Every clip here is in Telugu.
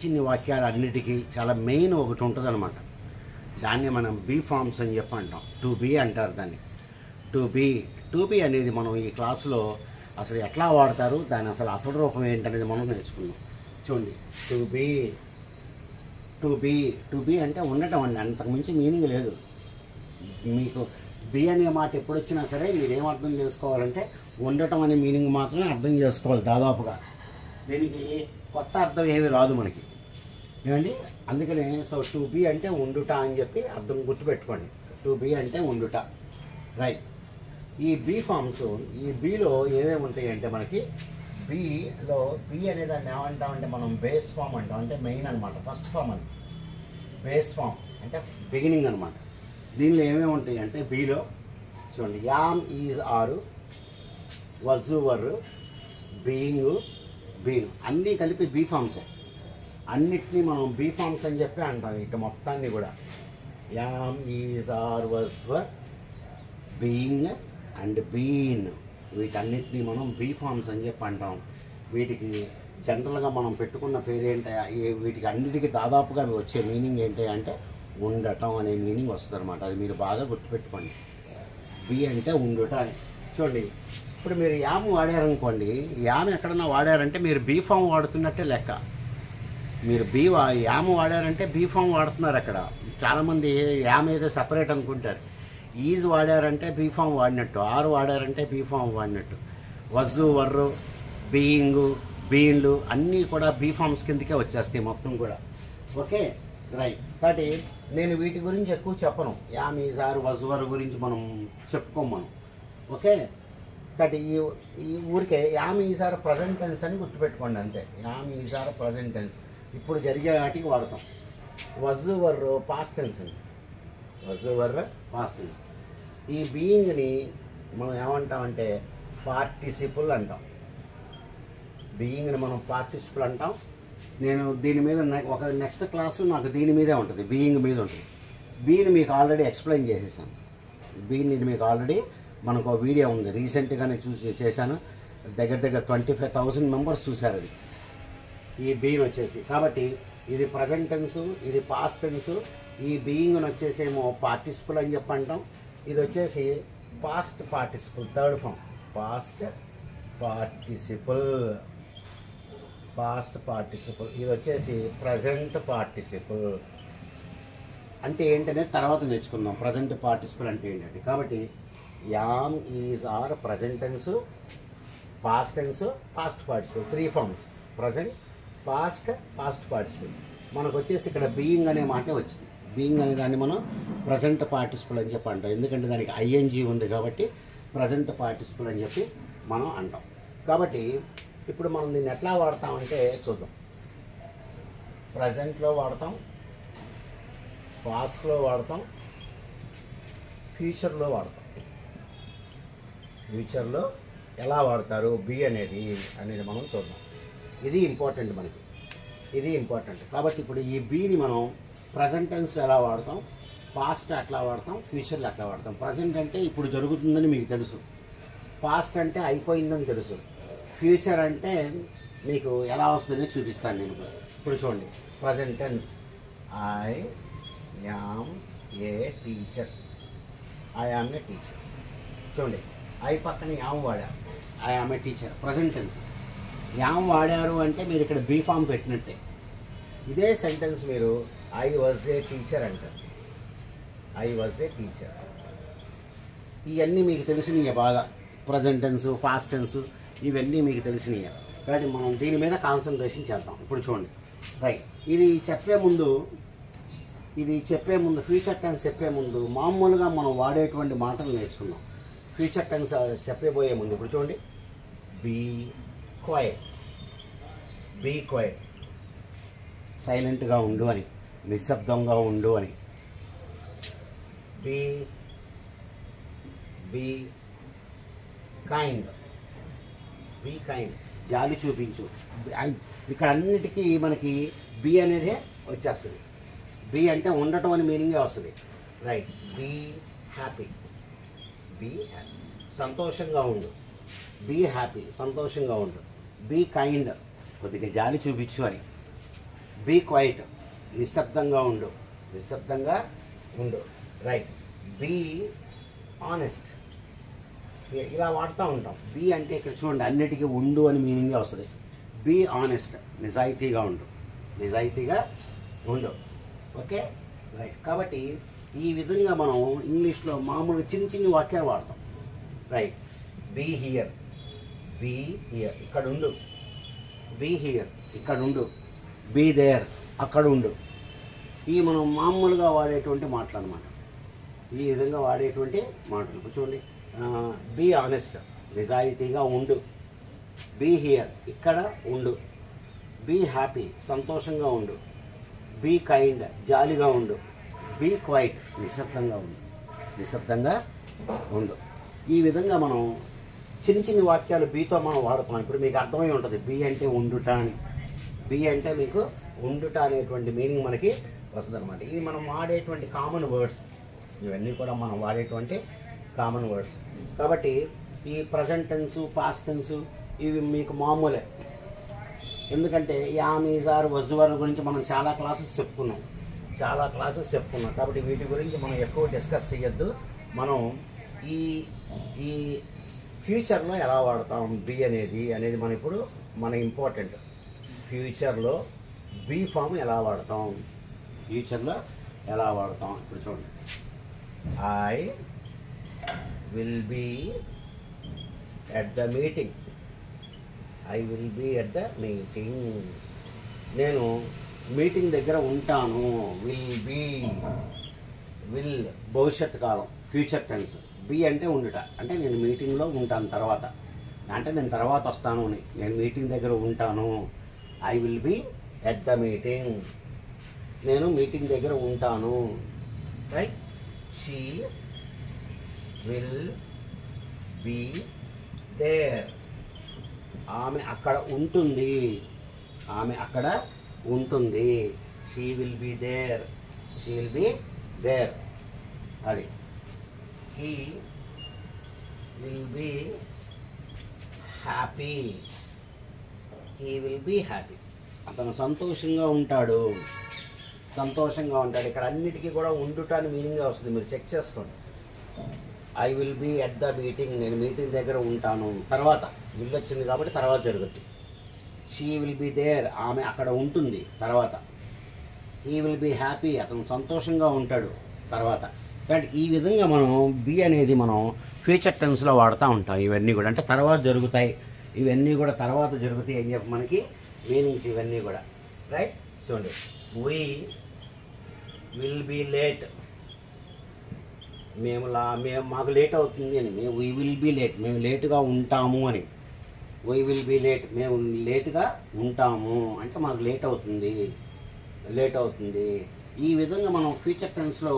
చిన్ని వాక్యాలు అన్నిటికీ చాలా మెయిన్ ఒకటి ఉంటుందన్నమాట. దాన్ని మనం బీ ఫార్మ్స్ అని చెప్పి అంటాం. టు బీ అంటారు దాన్ని. టు బీ అనేది మనం ఈ క్లాసులో అసలు ఎట్లా వాడతారు, దాని అసలు రూపం ఏంటనేది మనం నేర్చుకున్నాం. చూడండి, టు బీ అంటే ఉండటం అండి, అంతకుమించి మీనింగ్ లేదు. మీకు బి అనే మాట ఎప్పుడు వచ్చినా సరే మీరు ఏం అర్థం చేసుకోవాలంటే ఉండటం అనే మీనింగ్ మాత్రమే అర్థం చేసుకోవాలి దాదాపుగా. దీనికి కొత్త అర్థం ఏమీ రాదు మనకి, ఏమండి. అందుకనే టు బీ అంటే ఉండుట అని చెప్పి అర్థం గుర్తుపెట్టుకోండి. టు బీ అంటే ఉండుట, రైట్. ఈ బీ ఫామ్స్, ఈ బీలో ఏమేమి ఉంటాయి అంటే మనకి బీలో బీ అనే దాన్ని ఏమంటామంటే మనం బేస్ ఫామ్ అంటాం. అంటే మెయిన్ అనమాట, ఫస్ట్ ఫామ్ అని. బేస్ ఫామ్ అంటే బిగినింగ్ అనమాట. దీనిలో ఏమేమి ఉంటాయి అంటే బీలో చూడండి, యామ్, ఈజ్, ఆరు, వజ్, వర్, బీయింగ్, బీన్ అన్నీ కలిపి బీ ఫామ్సే. అన్నిటినీ మనం బీ ఫామ్స్ అని చెప్పి అంటాం. ఇటు మొత్తాన్ని కూడా am, is, are, was, were, being and been, వీటన్నిటినీ మనం బీ ఫామ్స్ అని చెప్పి అంటాం. వీటికి జనరల్గా మనం పెట్టుకున్న పేరు ఏంటి, వీటికి అన్నిటికీ దాదాపుగా వచ్చే మీనింగ్ ఏంటి అంటే ఉండటం అనే మీనింగ్ వస్తుంది అనమాట. అది మీరు బాగా గుర్తుపెట్టుకోండి. బీ అంటే ఉండుట అని. చూడండి, ఇప్పుడు మీరు యామ్ వాడారనుకోండి, యామ్ ఎక్కడన్నా వాడారంటే మీరు బీ ఫామ్ వాడుతున్నట్టే లెక్క. మీరు యామ్ వాడారంటే బీ ఫామ్ వాడుతున్నారు. అక్కడ చాలామంది యామ్ ఏదో సపరేట్ అనుకుంటారు. ఈజ్ వాడారంటే బీ ఫామ్ వాడినట్టు, ఆరు వాడారంటే బీ ఫామ్ వాడినట్టు, వజ్జు, వర్రు, బీయింగు, బీన్లు అన్నీ కూడా బీ ఫామ్స్ కిందకే వచ్చేస్తాయి మొత్తం కూడా. Okay, right. కాబట్టి నేను వీటి గురించి ఎక్కువ చెప్పను. Am, is, are, was, were గురించి మనం చెప్పుకోము మనం. ఓకే, కాబట్టి ఈ ఊరికే am, is, are present tense అని గుర్తుపెట్టుకోండి అంతే. Am, is, are present tense, ఇప్పుడు జరిగే వాటికి వాడతాం. వజ్, వర్ పాస్ట్ టెన్స్ అండి. Was, were past tense. ఈ బీయింగ్ని మనం ఏమంటామంటే పార్టిసిపుల్ అంటాం. బీయింగ్ని మనం పార్టిసిపుల్ అంటాం. నేను దీని మీద ఒక నెక్స్ట్ క్లాసు నాకు దీని మీదే ఉంటుంది, బీయింగ్ మీద ఉంటుంది. బీని మీకు ఆల్రెడీ ఎక్స్ప్లెయిన్ చేసేసాను. బీని మీకు ఆల్రెడీ మనకు వీడియో ఉంది, రీసెంట్గానే చేశాను. దగ్గర 25,000 మెంబర్స్ చూశారు అది, ఈ బీన్ వచ్చేసి. కాబట్టి ఇది ప్రజెంట్ టెన్స్, ఇది పాస్ట్ టెన్స్. ఈ బీయింగ్ని వచ్చేసేమో పార్టిసిపుల్ అని చెప్పి అంటాం. ఇది వచ్చేసి past participle, third form. Past participle. ఇది వచ్చేసి ప్రజెంట్ పార్టిసిపుల్. అంటే ఏంటనేది తర్వాత నేర్చుకుందాం. ప్రజెంట్ పార్టిసిపుల్ అంటే ఏంటంటే, కాబట్టి am, is, are present tense, past tense, past participle, 3 forms. Present, past participle. మనకు వచ్చేసి ఇక్కడ బీయింగ్ అనే మాటే వచ్చింది. బీయింగ్ అనే దాన్ని మనం ప్రజెంట్ పార్టిసిపుల్ అని చెప్పి అంటాం. ఎందుకంటే దానికి ఐఎన్జీ ఉంది కాబట్టి ప్రజెంట్ పార్టిసిపుల్ అని చెప్పి మనం అంటాం. కాబట్టి ఇప్పుడు మనం దీన్ని ఎట్లా వాడతామంటే చూద్దాం. ప్రజెంట్లో వాడతాం, పాస్ట్లో వాడతాం, ఫ్యూచర్లో వాడతాం. ఫ్యూచర్లో ఎలా వాడతారు బీ అనేది మనం చూద్దాం. ఇది ఇంపార్టెంట్ మనకి, ఇది ఇంపార్టెంట్. కాబట్టి ఇప్పుడు ఈ బీని మనం ప్రజెంట్ టెన్స్లో ఎలా వాడతాం, పాస్ట్ ఎట్లా వాడతాం, ఫ్యూచర్లో ఎట్లా వాడతాం. ప్రజెంట్ అంటే ఇప్పుడు జరుగుతుందని మీకు తెలుసు, పాస్ట్ అంటే అయిపోయిందని తెలుసు, ఫ్యూచర్ అంటే మీకు ఎలా వస్తుందో చూపిస్తాను నేను. ఇప్పుడు చూడండి, present tense, I am a teacher. I am a teacher. చూడండి, ఐ పక్కన యామ్ వాడారు, I am a teacher. Present tense. Am వాడారు అంటే మీరు ఇక్కడ బీ ఫామ్ పెట్టినట్టే. ఇదే సెంటెన్స్ మీరు ఐ వాజ్ ఏ టీచర్ అంటారు. I was a teacher. ఇవన్నీ మీకు తెలిసినవి బాగా. ప్రజెంట్ టెన్స్, పాస్ట్ టెన్స్ ఇవన్నీ మీకు తెలిసినవి. కాబట్టి మనం దీని మీద కాన్సన్ట్రేషన్ చేద్దాం. ఇప్పుడు చూడండి, రైట్. ఇది చెప్పే ముందు ఫ్యూచర్ టెన్స్ చెప్పే ముందు మామూలుగా మనం వాడేటువంటి మాటలు నేర్చుకుందాం. ఫ్యూచర్ టెన్స్ చెప్పబోయే ముందు ఇప్పుడు చూడండి, బీ క్వైట్. బీ క్వైట్, సైలెంట్గా ఉండు అని, నిశ్శబ్దంగా ఉండు అని. Be kind. బీ కైండ్, జాలి చూపించు. ఇక్కడ అన్నిటికీ మనకి బీ అనేదే వచ్చేస్తుంది. బీ అంటే ఉండటం అని మీనింగే వస్తుంది, right. Be happy. Be happy, సంతోషంగా ఉండు. బీ హ్యాపీ, సంతోషంగా ఉండు. బీ కైండ్, కొద్దిగా జాలి చూపించు అని. బీ క్వైట్, నిశ్శబ్దంగా ఉండు, నిశ్శబ్దంగా ఉండు. రైట్. బీ ఆనెస్ట్, ఇలా వాడుతూ ఉంటాం. బీ అంటే ఇక్కడ చూడండి అన్నిటికీ ఉండు అని మీనింగే వస్తుంది. బీ ఆనెస్ట్, నిజాయితీగా ఉండు, నిజాయితీగా ఉండు. Okay right. కాబట్టి ఈ విధంగా మనం ఇంగ్లీష్లో మామూలుగా చిన్న చిన్న వాక్యాలు వాడతాం. Right. Be here, be here, ఇక్కడ ఉండు. బీ హియర్, ఇక్కడ ఉండు. బీ దేర్, అక్కడ ఉండు. ఇవి మనం మామూలుగా వాడేటువంటి మాటలు అన్నమాట. ఈ విధంగా వాడేటువంటి మాటలు చూడండి. బీ ఆనెస్ట్, నిజాయితీగా ఉండు. బీ హియర్, ఇక్కడ ఉండు. బీ హ్యాపీ, సంతోషంగా ఉండు. బీ కైండ్, జాలిగా ఉండు. బీ క్వైట్, నిశ్శబ్దంగా ఉండు, నిశ్శబ్దంగా ఉండు. ఈ విధంగా మనం చిన్న చిన్న వాక్యాలు బీతో మనం వాడుతున్నాం. ఇప్పుడు మీకు అర్థమై ఉంటుంది బీ అంటే ఉండుట అని. బీ అంటే మీకు ఉండుట అనేటువంటి మీనింగ్ మనకి వస్తుంది అనమాట. ఇవి మనం వాడేటువంటి కామన్ వర్డ్స్, ఇవన్నీ కూడా మనం వాడేటువంటి కామన్ వర్డ్స్. కాబట్టి ఈ ప్రజెంట్ టెన్సు, పాస్ట్ టెన్సు ఇవి మీకు మామూలే. ఎందుకంటే yam, is, are, was, were గురించి మనం చాలా క్లాసెస్ చెప్పుకున్నాం. కాబట్టి వీటి గురించి మనం ఎక్కువ డిస్కస్ చేయొద్దు. మనం ఈ ఫ్యూచర్లో ఎలా వాడతాం బి అనేది మనం ఇప్పుడు మన ఇంపార్టెంట్. ఫ్యూచర్లో బీ ఫామ్ ఎలా వాడతాం, ఫ్యూచర్లో ఎలా వాడతాం ఇప్పుడు చూడండి. I will be at the meeting, I will be at the meeting, నేను మీటింగ్ దగ్గర ఉంటాను. విల్ భవిష్యత్ కాలం, ఫ్యూచర్ టెన్స్. బి అంటే ఉండుట, అంటే నేను మీటింగ్లో ఉంటాను తర్వాత, అంటే నేను తర్వాత వస్తాను అని. నేను మీటింగ్ దగ్గర ఉంటాను. I will be at the meeting, నేను మీటింగ్ దగ్గర ఉంటాను. Right. She will be there, ఆమె అక్కడ ఉంటుంది, ఆమె అక్కడ ఉంటుంది. She will be there, she will be there. అది. He will be happy, he will be happy, అతను సంతోషంగా ఉంటాడు, ఇక్కడ అన్నిటికీ కూడా ఉండుట అని మీనింగ్ వస్తుంది. మీరు చెక్ చేసుకోండి. I will be at the meeting, నేను మీటింగ్ దగ్గర ఉంటాను. తర్వాత విల్ వచ్చింది కాబట్టి తర్వాత జరుగుతుంది. షీ విల్ బీ దేర్, ఆమె అక్కడ ఉంటుంది తర్వాత. హీ విల్ బీ హ్యాపీ, అతను సంతోషంగా ఉంటాడు తర్వాత. కాబట్టి ఈ విధంగా మనం బి అనేది మనం ఫ్యూచర్ టెన్స్లో వాడుతూ ఉంటాం. ఇవన్నీ కూడా అంటే తర్వాత జరుగుతాయి, ఇవన్నీ కూడా తర్వాత జరుగుతాయి అని చెప్పి మనకి మీనింగ్స్ ఇవన్నీ కూడా. రైట్. చూడండి. వీ విల్ బీ లేట్, మేము మాకు లేట్ అవుతుంది అని. వీ విల్ బీ లేట్, మేము లేటుగా ఉంటాము అని. వీ విల్ బీ లేట్, మేము లేటుగా ఉంటాము అంటే మాకు లేట్ అవుతుంది. ఈ విధంగా మనం ఫ్యూచర్ టెన్స్లో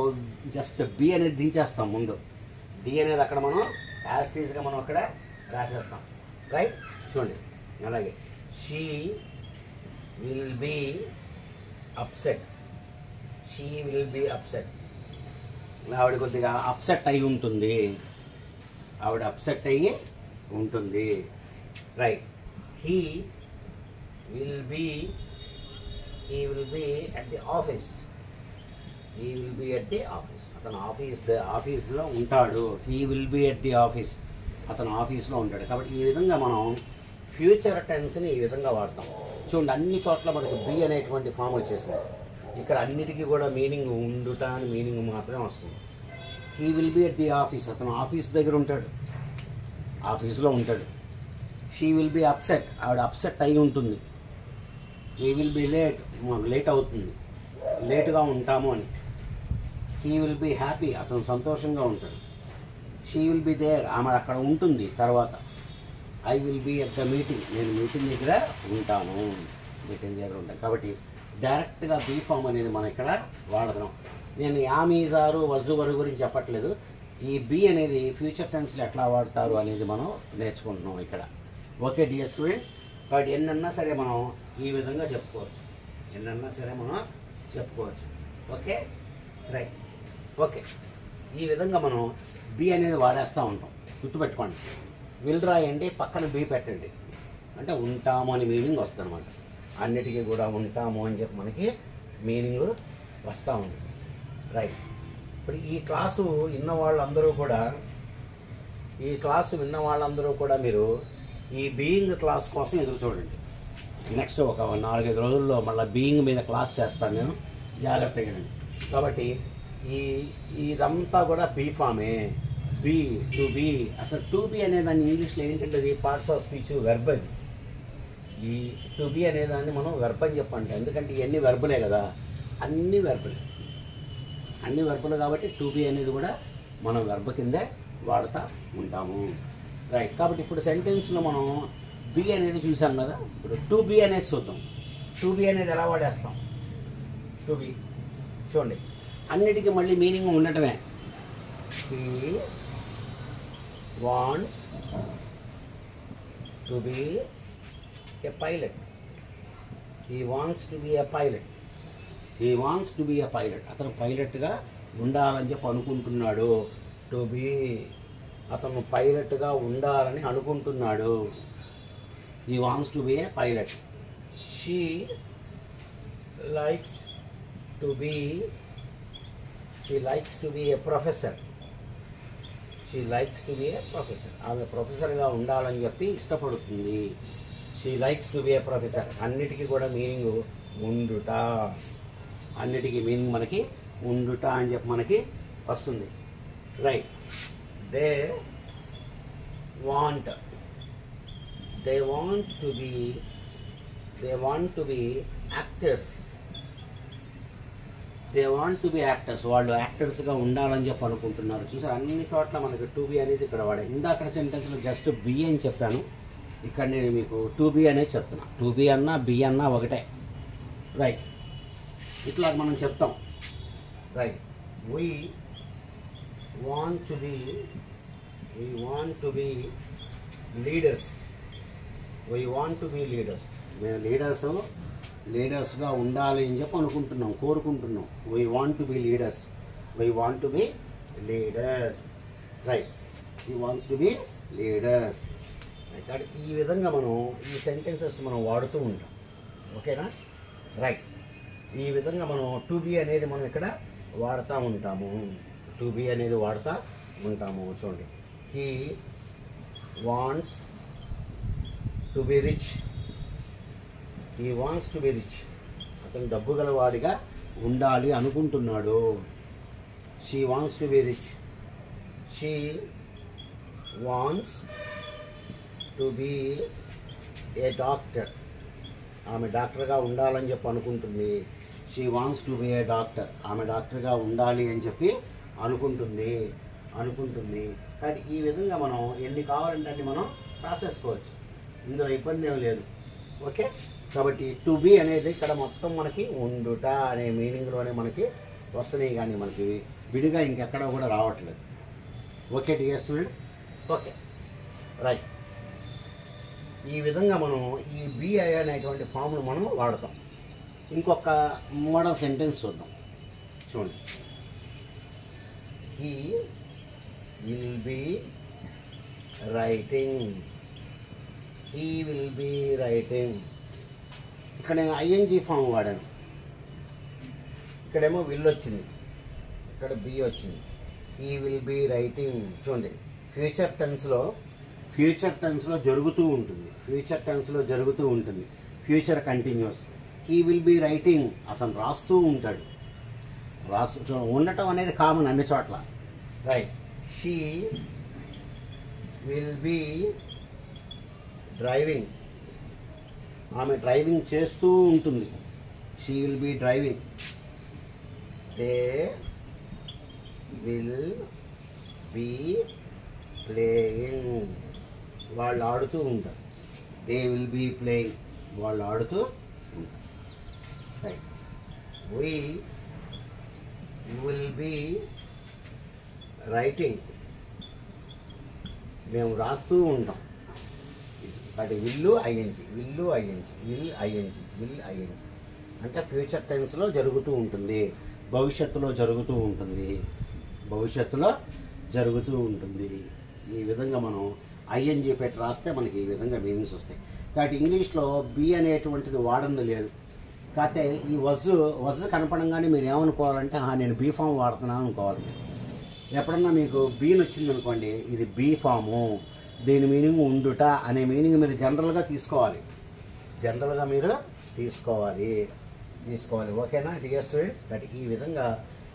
జస్ట్ బి అనేది దించేస్తాం ముందు. డి అనేది అక్కడ మనం యాజ్ టీజ్గా మనం అక్కడ రాసేస్తాం. రైట్. చూడండి. అలాగే she will be upset, she will be upset, ఆవిడ కొద్దిగా అప్సెట్ అయి ఉంటుంది, ఆవిడ అప్సెట్ అయ్యి ఉంటుంది. Right. He will be at the office, అతను ఆఫీస్లో ఉంటాడు. He will be at the office, అతను ఆఫీస్లో ఉంటాడు. కాబట్టి ఈ విధంగా మనం ఫ్యూచర్ టెన్స్ని ఈ విధంగా వాడతాం. చూడండి అన్ని చోట్ల మనకు బి అనేటువంటి ఫామ్ వచ్చేసింది. ఇక్కడ అన్నిటికీ కూడా మీనింగ్ ఉండుట అని మీనింగ్ మాత్రమే వస్తుంది. He will be at the office, అతను ఆఫీస్ దగ్గర ఉంటాడు, ఆఫీస్లో ఉంటాడు. షీ విల్ బీ అప్సెట్, ఆవిడ అప్సెట్ అయి ఉంటుంది. హీ విల్ బీ లేట్, మాకు లేట్ అవుతుంది, లేటుగా ఉంటాము అని. హీ విల్ బీ హ్యాపీ, అతను సంతోషంగా ఉంటాడు. షీ విల్ బీ దేర్, ఆమె అక్కడ ఉంటుంది తర్వాత. I will be at the meeting, నేను మీటింగ్ దగ్గర ఉంటాను, కాబట్టి డైరెక్ట్గా బీ ఫామ్ అనేది మనం ఇక్కడ వాడుతున్నాం. నేను యామీజారు వజువరు గురించి చెప్పట్లేదు. ఈ బి అనేది ఫ్యూచర్ టెన్స్లో ఎట్లా వాడతారు అనేది మనం నేర్చుకుంటున్నాం ఇక్కడ. Okay dear students. కాబట్టి ఎన్నన్నా సరే మనం ఈ విధంగా చెప్పుకోవచ్చు, ఓకే రైట్. ఓకే. ఈ విధంగా మనం బి అనేది వాడేస్తూ ఉంటాం. గుర్తుపెట్టుకోండి. విల్ రాయండి, పక్కన బి పెట్టండి, అంటే ఉంటాము అని మీనింగ్ వస్తుంది అనమాట. అన్నిటికీ కూడా ఉంటాము అని చెప్పి మనకి మీనింగ్ వస్తూ ఉంది. రైట్. ఇప్పుడు ఈ క్లాసు విన్న వాళ్ళందరూ కూడా మీరు ఈ బీయింగ్ క్లాస్ కోసం ఎదురు చూడండి. నెక్స్ట్ ఒక 4-5 రోజుల్లో మళ్ళీ బీయింగ్ మీద క్లాస్ చేస్తాను నేను, జాగ్రత్తగా. కాబట్టి ఇదంతా కూడా బీ ఫామే. Be, to be. అసలు టు బీ అనేదాన్ని ఇంగ్లీష్లో ఏంటంటే అది పార్ట్స్ ఆఫ్ స్పీచ్ వెర్బ్. అది ఈ టు బీ అనేదాన్ని మనం వెర్బ్ అని చెప్పంటాం. ఎందుకంటే ఇవన్నీ వెర్బులే కదా, అన్నీ వెర్బులు కాబట్టి టు బీ అనేది కూడా మనం వెర్బ్ కిందే వాడుతూ ఉంటాము. రైట్. కాబట్టి ఇప్పుడు సెంటెన్స్లో మనం బీ అనేది చూసాం కదా, ఇప్పుడు టు బీ అనేది చూద్దాం. టు బీ అనేది ఎలా వాడేస్తాం? టు బీ చూడండి, అన్నిటికీ మళ్ళీ మీనింగ్ ఉండటమే. He wants to be a pilot. He wants to be a pilot. అతను పైలట్గా ఉండాలని చెప్పి అనుకుంటున్నాడు. టు బీ, అతను పైలట్గా ఉండాలని అనుకుంటున్నాడు. He wants to be a pilot. She likes to be a professor. ఆమె ప్రొఫెసర్గా ఉండాలని చెప్పి ఇష్టపడుతుంది. She likes to be a professor. అన్నిటికీ కూడా మీనింగ్ ఉండుట. అన్నిటికీ మీనింగ్ మనకి ఉండుట అని చెప్పి మనకి వస్తుంది. Right. They want to be actors. వాళ్ళు యాక్టర్స్గా ఉండాలని చెప్పి అనుకుంటున్నారు. చూసారు, అన్ని చోట్ల మనకి టు బీ అనేది ఇక్కడ వాడే. ఇందాక సెంటెన్స్లో జస్ట్ బీ అని చెప్పాను, ఇక్కడ నేను మీకు టు బీ అనేది చెప్తున్నా. టు బీ అన్నా బీ అన్నా ఒకటే. రైట్. ఇట్లా మనం చెప్తాం. Right. We want to be leaders. మేము లీడర్స్గా ఉండాలి అని చెప్పి అనుకుంటున్నాం, కోరుకుంటున్నాం. We want to be leaders. Right. He wants to be leaders. Right. ఈ విధంగా మనం ఈ సెంటెన్సెస్ మనం వాడుతూ ఉంటాం. ఓకేనా? రైట్. ఈ విధంగా మనం టు బీ అనేది మనం ఇక్కడ వాడుతూ ఉంటాము. చూడండి, he wants to be rich. అతను డబ్బు గలవాడిగా ఉండాలి అనుకుంటున్నాడు. She wants to be rich. She wants to be a doctor. ఆమె డాక్టర్గా ఉండాలని చెప్పి అనుకుంటుంది. She wants to be a doctor. ఆమె డాక్టర్గా ఉండాలి అని చెప్పి అనుకుంటుంది. కాబట్టి ఈ విధంగా మనం ఎన్ని కావాలంటే అన్ని మనం రాసేసుకోవచ్చు. ఇందులో ఇబ్బంది ఏం లేదు. ఓకే. కాబట్టి టు బీ అనేది ఇక్కడ మొత్తం మనకి ఉండుట అనే మీనింగ్లోనే మనకి వస్తున్నాయి, కానీ మనకి విడిగా ఇంకెక్కడ కూడా రావట్లేదు. Okay dear student. Okay. Right. ఈ విధంగా మనం ఈ బీ అనేటువంటి ఫామ్ను మనం వాడతాం. ఇంకొక మోడల్ సెంటెన్స్ చూద్దాం. చూడండి, హీ విల్ బీ రైటింగ్. ఇక్కడ నేను ఐఎన్జీ ఫామ్ వాడాను. ఇక్కడేమో విల్ వచ్చింది, ఇక్కడ బీ వచ్చింది. He will be writing. చూడండి, ఫ్యూచర్ టెన్స్లో జరుగుతూ ఉంటుంది. Future continuous. He will be writing. అతను రాస్తూ ఉంటాడు. ఉండటం అనేది కామన్ అన్ని చోట్ల. Right. She will be driving. ఆమె డ్రైవింగ్ చేస్తూ ఉంటుంది. She will be driving. They will be playing. వాళ్ళు ఆడుతూ ఉంటారు. They will be playing. వాళ్ళు ఆడుతూ ఉంటారు. Right. We will be writing. మేము రాస్తూ ఉంటాం. అది విల్ ఐఎన్జీ అంటే ఫ్యూచర్ టెన్స్లో జరుగుతూ ఉంటుంది, భవిష్యత్తులో జరుగుతూ ఉంటుంది. ఈ విధంగా మనం ఐఎన్జీ పెట్టి రాస్తే మనకి ఈ విధంగా మీనింగ్స్ వస్తాయి. కాబట్టి ఇంగ్లీష్లో బీ అనేటువంటిది వాడంది లేదు. కాకపోతే ఈ వజ్ కనపడంగానే మీరు ఏమనుకోవాలంటే నేను బీ ఫామ్ వాడుతున్నాను అనుకోవాలి. ఎప్పుడన్నా మీకు బీని వచ్చింది అనుకోండి, ఇది బీ ఫాము, దీని మీనింగ్ ఉండుట అనే మీనింగ్ మీరు జనరల్గా తీసుకోవాలి. మీరు తీసుకోవాలి. ఓకేనా డియర్ స్టూడెంట్స్? బట్ ఈ విధంగా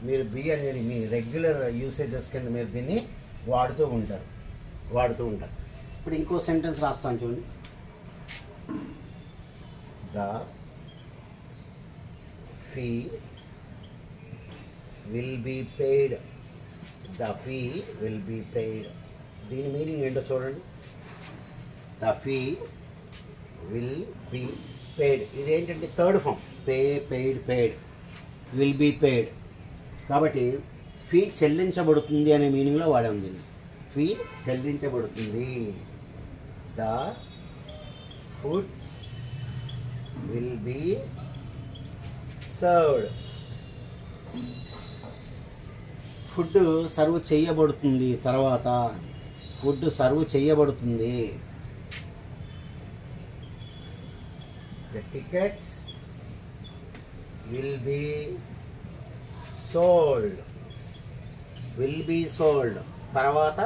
మీరు బీ అనేది మీ రెగ్యులర్ యూసేజెస్ కింద మీరు దీన్ని వాడుతూ ఉంటారు. ఇప్పుడు ఇంకో సెంటెన్స్ రాస్తాను చూడండి. The fee will be paid. దీని మీనింగ్ ఏంటో చూడండి. The fee will be paid. ఇదేంటంటే third form. Paid will be paid. కాబట్టి ఫీ చెల్లించబడుతుంది అనే మీనింగ్లో వాడాం దీన్ని. ఫీ చెల్లించబడుతుంది. The food will be served. Food serve చేయబడుతుంది. తర్వాత ఫుడ్ సర్వ్ చేయబడుతుంది. The tickets will be sold. తర్వాత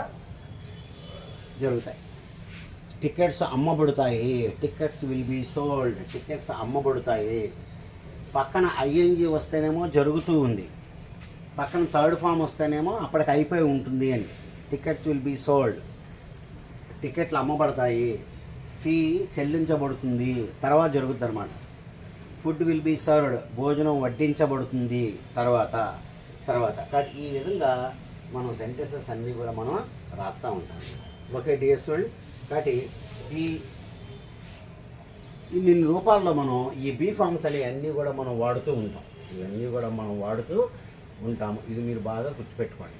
జరుగుతాయి. టికెట్స్ అమ్మబడతాయి. Tickets will be sold. Tickets అమ్మబడతాయి. పక్కన ఐఎన్జీ వస్తేనేమో జరుగుతూ ఉంది, పక్కన థర్డ్ ఫామ్ వస్తేనేమో అప్పటికి అయిపోయి ఉంటుంది అని. Tickets will be sold. టికెట్లు అమ్మబడతాయి. ఫీ చెల్లించబడుతుంది. తర్వాత జరుగుతుంది అన్నమాట. Food will be served. భోజనం వడ్డించబడుతుంది. తర్వాత కాబట్టి ఈ విధంగా మనం సెంటెన్సెస్ అన్నీ కూడా మనం రాస్తూ ఉంటాం. Okay dear students? కాబట్టి ఇన్ని రూపాల్లో మనం ఈ బీ ఫార్మ్స్ అనేవి అన్నీ కూడా మనం వాడుతూ ఉంటాం. ఇది మీరు బాగా గుర్తుపెట్టుకోండి.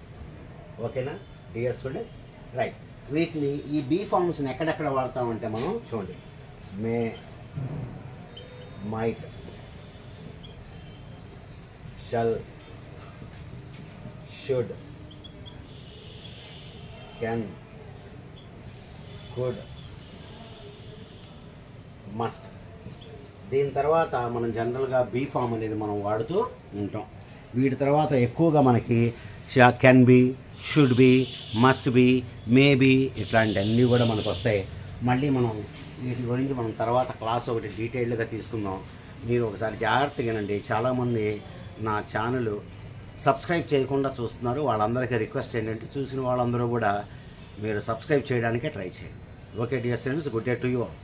ఓకేనా డియర్ స్టూడెంట్స్? రైట్. వీటిని ఈ బీ ఫార్మ్స్ని ఎక్కడెక్కడ వాడతామంటే మనం చూడండి. May, might, shall, should, can, could, must. దీని తర్వాత మనం జనరల్గా బీ ఫామ్ అనేది మనం వాడుతూ ఉంటాం. వీటి తర్వాత ఎక్కువగా మనకి can be, should be, must be, may be ఇట్లాంటివన్నీ కూడా మనకు వస్తాయి. మళ్ళీ మనం వీటి గురించి మనం తర్వాత క్లాస్ ఒకటి డీటెయిల్డ్గా తీసుకుందాం. మీరు ఒకసారి జాగ్రత్తగా వినండి. చాలామంది నా ఛానల్ సబ్స్క్రైబ్ చేయకుండా చూస్తున్నారు. వాళ్ళందరికీ రిక్వెస్ట్ ఏంటంటే చూసిన వాళ్ళందరూ కూడా మీరు సబ్స్క్రైబ్ చేయడానికే ట్రై చేయండి. Okay dear students, good day to you all.